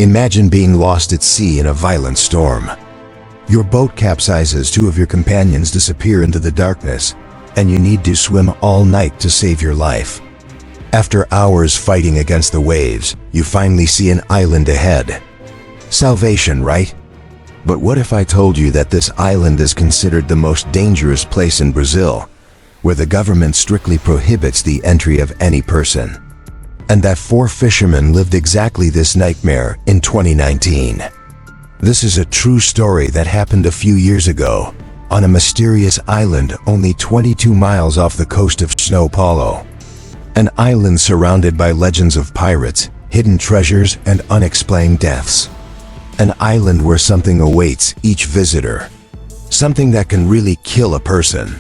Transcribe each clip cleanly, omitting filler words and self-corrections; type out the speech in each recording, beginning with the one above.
Imagine being lost at sea in a violent storm. Your boat capsizes, two of your companions disappear into the darkness, and you need to swim all night to save your life. After hours fighting against the waves, you finally see an island ahead. Salvation, right? But what if I told you that this island is considered the most dangerous place in Brazil, where the government strictly prohibits the entry of any person? And that 4 fishermen lived exactly this nightmare in 2019. This is a true story that happened a few years ago, on a mysterious island only 22 miles off the coast of São Paulo. An island surrounded by legends of pirates, hidden treasures, and unexplained deaths. An island where something awaits each visitor. Something that can really kill a person.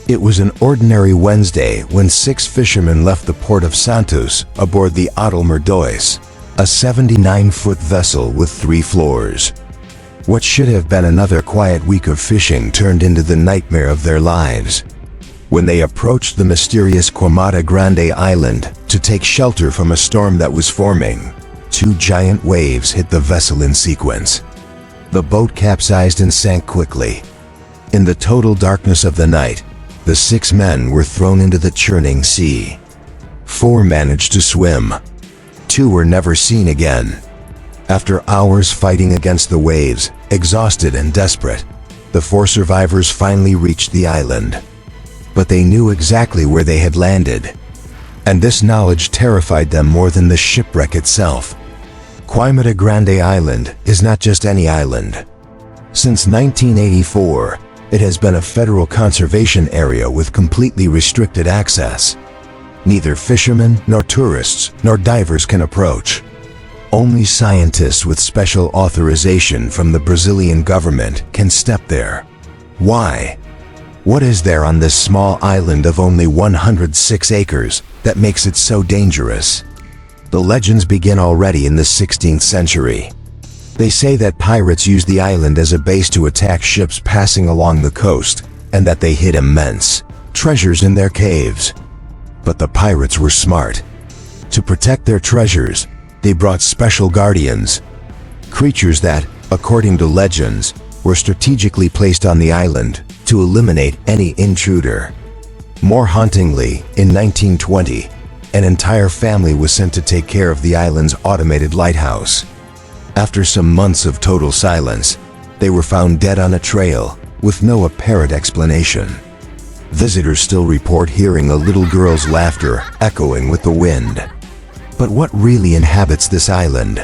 It was an ordinary Wednesday when 6 fishermen left the port of Santos aboard the Golden Lancehead, a 79-foot vessel with 3 floors. What should have been another quiet week of fishing turned into the nightmare of their lives. When they approached the mysterious Queimada Grande island to take shelter from a storm that was forming, 2 giant waves hit the vessel in sequence. The boat capsized and sank quickly. In the total darkness of the night, the 6 men were thrown into the churning sea. 4 managed to swim. 2 were never seen again. After hours fighting against the waves, exhausted and desperate, the 4 survivors finally reached the island. But they knew exactly where they had landed. And this knowledge terrified them more than the shipwreck itself. Queimada Grande Island is not just any island. Since 1984, it has been a federal conservation area with completely restricted access. Neither fishermen, nor tourists, nor divers can approach. Only scientists with special authorization from the Brazilian government can step there. Why? What is there on this small island of only 106 acres that makes it so dangerous? The legends begin already in the 16th century. They say that pirates used the island as a base to attack ships passing along the coast, and that they hid immense treasures in their caves. But the pirates were smart. To protect their treasures, they brought special guardians, creatures that, according to legends, were strategically placed on the island to eliminate any intruder. More hauntingly, in 1920, an entire family was sent to take care of the island's automated lighthouse. After some months of total silence, they were found dead on a trail, with no apparent explanation. Visitors still report hearing a little girl's laughter echoing with the wind. But what really inhabits this island?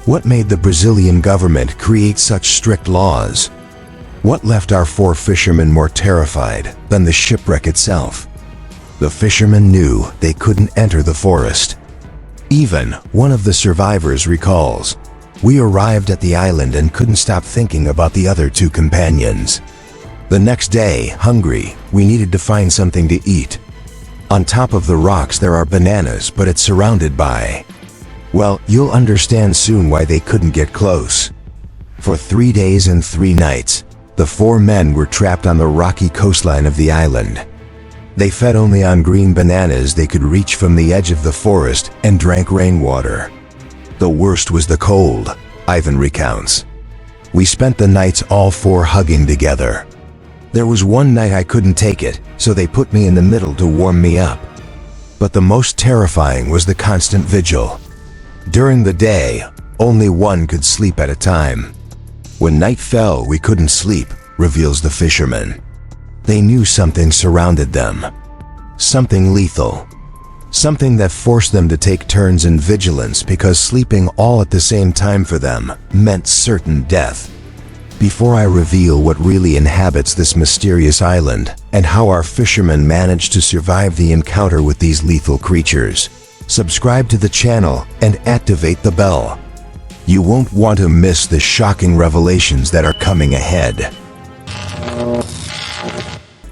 What made the Brazilian government create such strict laws? What left our 4 fishermen more terrified than the shipwreck itself? The fishermen knew they couldn't enter the forest. Even one of the survivors recalls, "We arrived at the island and couldn't stop thinking about the other 2 companions. The next day, hungry, we needed to find something to eat. On top of the rocks there are bananas, but it's surrounded by..." Well, you'll understand soon why they couldn't get close. For 3 days and 3 nights, the 4 men were trapped on the rocky coastline of the island. They fed only on green bananas they could reach from the edge of the forest and drank rainwater. The worst was the cold, Ivan recounts. "We spent the nights all 4 hugging together. There was one night I couldn't take it, so they put me in the middle to warm me up. But the most terrifying was the constant vigil. During the day, only one could sleep at a time. When night fell, we couldn't sleep," reveals the fisherman. They knew something surrounded them. Something lethal. Something that forced them to take turns in vigilance because sleeping all at the same time for them meant certain death. Before I reveal what really inhabits this mysterious island and how our fishermen managed to survive the encounter with these lethal creatures, subscribe to the channel and activate the bell. You won't want to miss the shocking revelations that are coming ahead.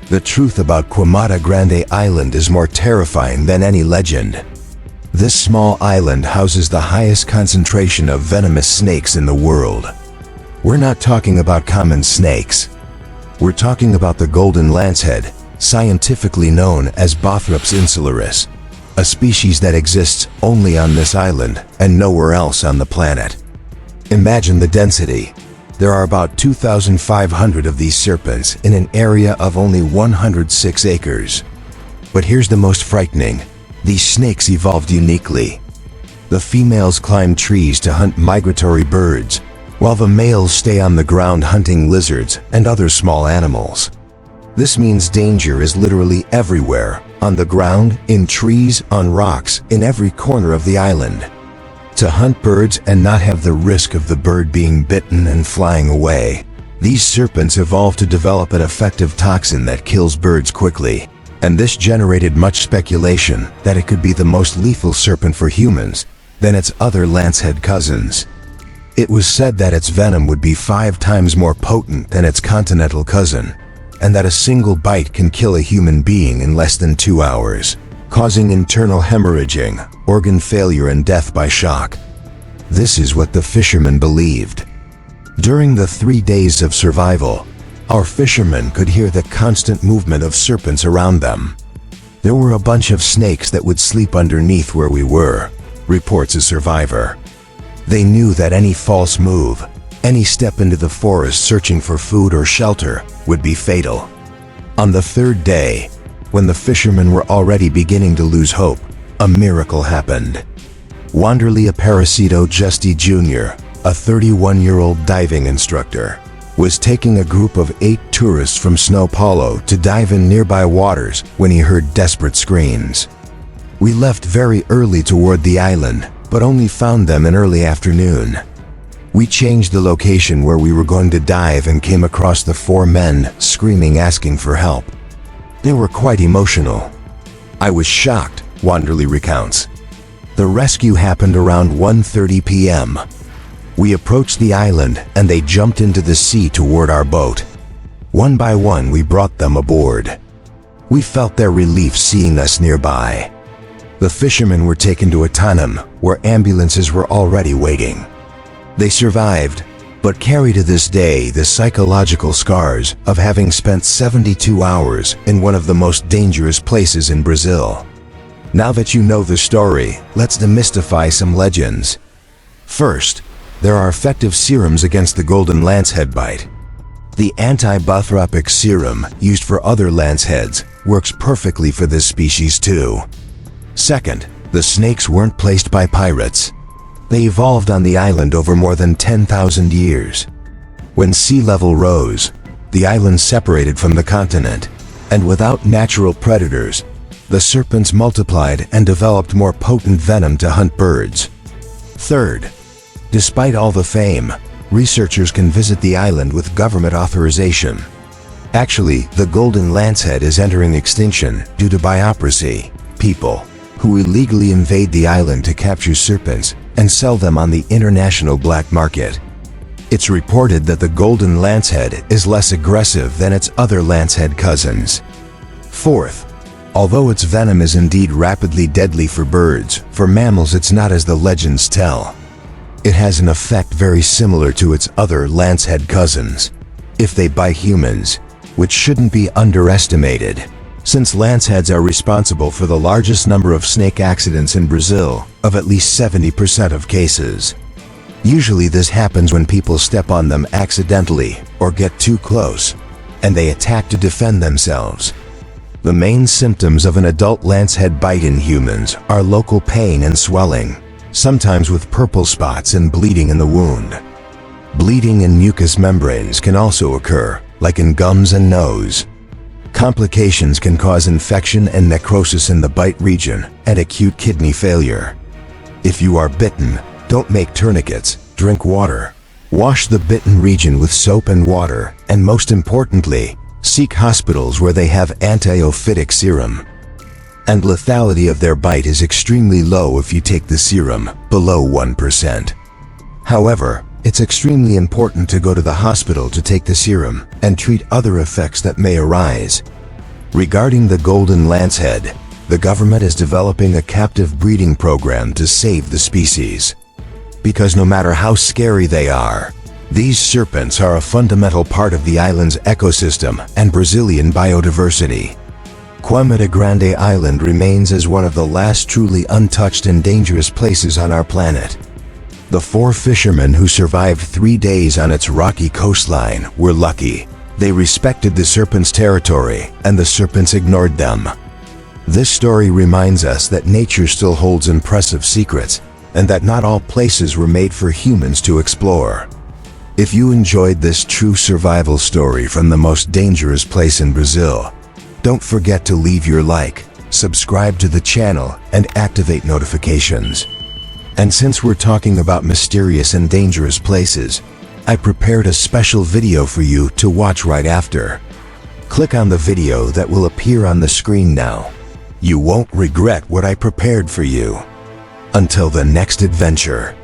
The truth about Queimada Grande Island is more terrifying than any legend. This small island houses the highest concentration of venomous snakes in the world. We're not talking about common snakes. We're talking about the Golden Lancehead, scientifically known as Bothrops insularis, a species that exists only on this island and nowhere else on the planet. Imagine the density. There are about 2,500 of these serpents in an area of only 106 acres. But here's the most frightening. These snakes evolved uniquely. The females climb trees to hunt migratory birds, while the males stay on the ground hunting lizards and other small animals. This means danger is literally everywhere, on the ground, in trees, on rocks, in every corner of the island. To hunt birds and not have the risk of the bird being bitten and flying away, these serpents evolved to develop an effective toxin that kills birds quickly. And this generated much speculation that it could be the most lethal serpent for humans than its other lancehead cousins. It was said that its venom would be 5 times more potent than its continental cousin, and that a single bite can kill a human being in less than 2 hours, causing internal hemorrhaging, organ failure, and death by shock. This is what the fishermen believed. During the 3 days of survival, our fishermen could hear the constant movement of serpents around them. There were a bunch of snakes that would sleep underneath where we were, reports a survivor. They knew that any false move, any step into the forest searching for food or shelter, would be fatal. On the 3rd day, when the fishermen were already beginning to lose hope, a miracle happened. Wanderley Aparecido Justi Jr., a 31-year-old diving instructor, was taking a group of 8 tourists from São Paulo to dive in nearby waters when he heard desperate screams. We left very early toward the island, but only found them in early afternoon. We changed the location where we were going to dive and came across the 4 men screaming, asking for help. They were quite emotional. I was shocked, Wanderley recounts. The rescue happened around 1:30 p.m. We approached the island and they jumped into the sea toward our boat. One by one we brought them aboard. We felt their relief seeing us nearby. The fishermen were taken to Atanam, where ambulances were already waiting. They survived, but carry to this day the psychological scars of having spent 72 hours in one of the most dangerous places in Brazil. Now that you know the story, let's demystify some legends. First, there are effective serums against the Golden Lancehead bite. The anti-bothropic serum used for other lanceheads works perfectly for this species too. Second, the snakes weren't placed by pirates. They evolved on the island over more than 10,000 years. When sea level rose, the island separated from the continent, and without natural predators, the serpents multiplied and developed more potent venom to hunt birds. Third, despite all the fame, researchers can visit the island with government authorization. Actually, the Golden Lancehead is entering extinction due to biopiracy, people who illegally invade the island to capture serpents and sell them on the international black market. It's reported that the Golden Lancehead is less aggressive than its other lancehead cousins. Fourth, although its venom is indeed rapidly deadly for birds, for mammals it's not as the legends tell. It has an effect very similar to its other lancehead cousins, if they bite humans, which shouldn't be underestimated, since lanceheads are responsible for the largest number of snake accidents in Brazil, of at least 70% of cases. Usually this happens when people step on them accidentally or get too close, and they attack to defend themselves. The main symptoms of an adult lancehead bite in humans are local pain and swelling, sometimes with purple spots and bleeding in the wound. Bleeding in mucous membranes can also occur, like in gums and nose. Complications can cause infection and necrosis in the bite region and acute kidney failure. If you are bitten, don't make tourniquets, drink water. Wash the bitten region with soap and water, and most importantly, seek hospitals where they have anti-ophitic serum. And lethality of their bite is extremely low if you take the serum, below 1%. However, it's extremely important to go to the hospital to take the serum and treat other effects that may arise. Regarding the Golden Lancehead, the government is developing a captive breeding program to save the species. Because no matter how scary they are, these serpents are a fundamental part of the island's ecosystem and Brazilian biodiversity. Queimada Grande Island remains as one of the last truly untouched and dangerous places on our planet. The 4 fishermen who survived 3 days on its rocky coastline were lucky. They respected the serpent's territory, and the serpents ignored them. This story reminds us that nature still holds impressive secrets, and that not all places were made for humans to explore. If you enjoyed this true survival story from the most dangerous place in Brazil, don't forget to leave your like, subscribe to the channel, and activate notifications. And since we're talking about mysterious and dangerous places, I prepared a special video for you to watch right after. Click on the video that will appear on the screen now. You won't regret what I prepared for you. Until the next adventure.